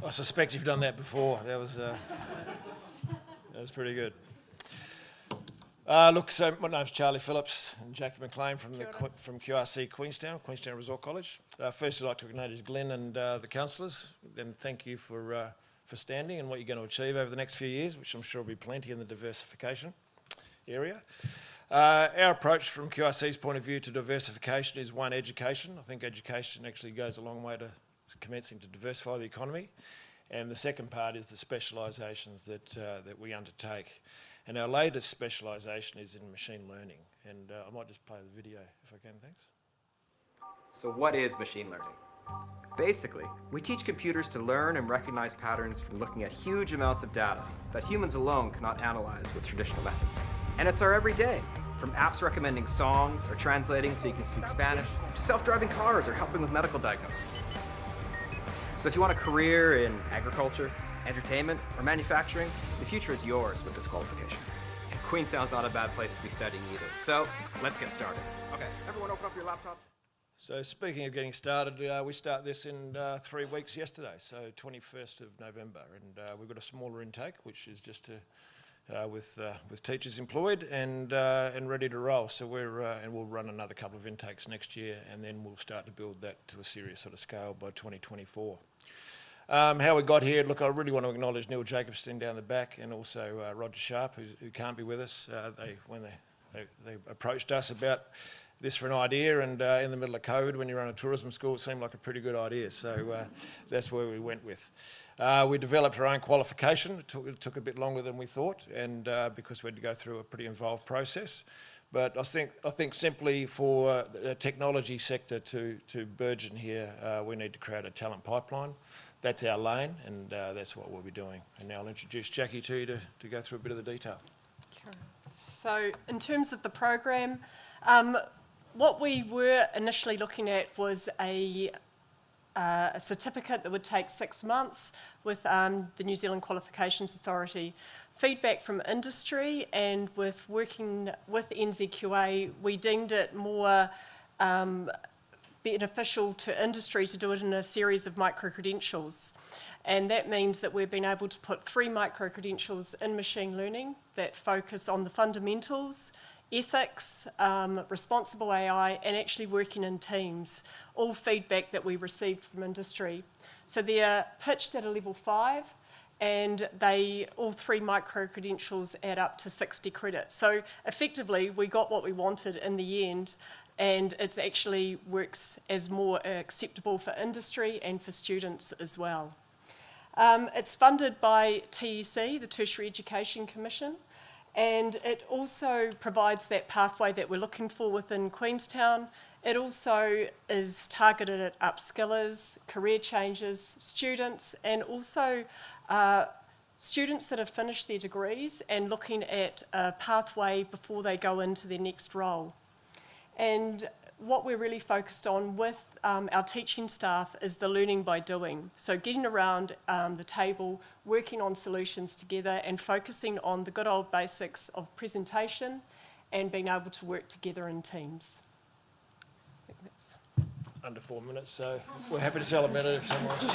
I suspect you've done that before. That was pretty good. Look, so my name's Charlie Phillips and Jacqui McLean from QRC Queenstown Resort College. First, I'd like to acknowledge Glenn and the councillors, and thank you for standing and what you're going to achieve over the next few years, which I'm sure will be plenty in the diversification area. Our approach from QRC's point of view to diversification is one, education. I think education actually goes a long way to commencing to diversify the economy. And the second part is the specialisations that we undertake. And our latest specialisation is in machine learning. And I might just play the video if I can, thanks. So what is machine learning? Basically, we teach computers to learn and recognize patterns from looking at huge amounts of data that humans alone cannot analyze with traditional methods. And it's our everyday, from apps recommending songs or translating so you can speak Spanish, to self-driving cars or helping with medical diagnosis. So if you want a career in agriculture, entertainment, or manufacturing, the future is yours with this qualification. And Queenstown's not a bad place to be studying either. So let's get started. Okay, everyone open up your laptops. So speaking of getting started, we start this in 3 weeks yesterday, so 21st of November, and we've got a smaller intake, which is just with teachers employed and ready to roll. So we'll run another couple of intakes next year, and then we'll start to build that to a serious sort of scale by 2024. How we got here, look, I really want to acknowledge Neil Jacobstein down the back, and also Roger Sharp, who can't be with us. When they approached us about this for an idea, and in the middle of COVID, when you run a tourism school, it seemed like a pretty good idea. So that's where we went with. We developed our own qualification. It took a bit longer than we thought, and because we had to go through a pretty involved process. But I think simply for the technology sector to burgeon here, we need to create a talent pipeline. That's our lane, and that's what we'll be doing. And now I'll introduce Jacqui to you to go through a bit of the detail. Sure. So in terms of the program, what we were initially looking at was a certificate that would take 6 months with the New Zealand Qualifications Authority. Feedback from industry, and with working with NZQA, we deemed it more beneficial to industry to do it in a series of micro-credentials. And that means that we've been able to put 3 micro-credentials in machine learning that focus on the fundamentals, ethics, responsible AI, and actually working in teams, all feedback that we received from industry. So they're pitched at a level 5, and all 3 micro-credentials add up to 60 credits. So effectively, we got what we wanted in the end, and it actually works as more acceptable for industry and for students as well. It's funded by TEC, the Tertiary Education Commission, and it also provides that pathway that we're looking for within Queenstown. It also is targeted at upskillers, career changers, students, and also students that have finished their degrees and looking at a pathway before they go into their next role. And what we're really focused on with our teaching staff is the learning by doing. So getting around the table, working on solutions together, and focusing on the good old basics of presentation and being able to work together in teams. I think that's under 4 minutes, so we're happy to sell a minute if someone wants to.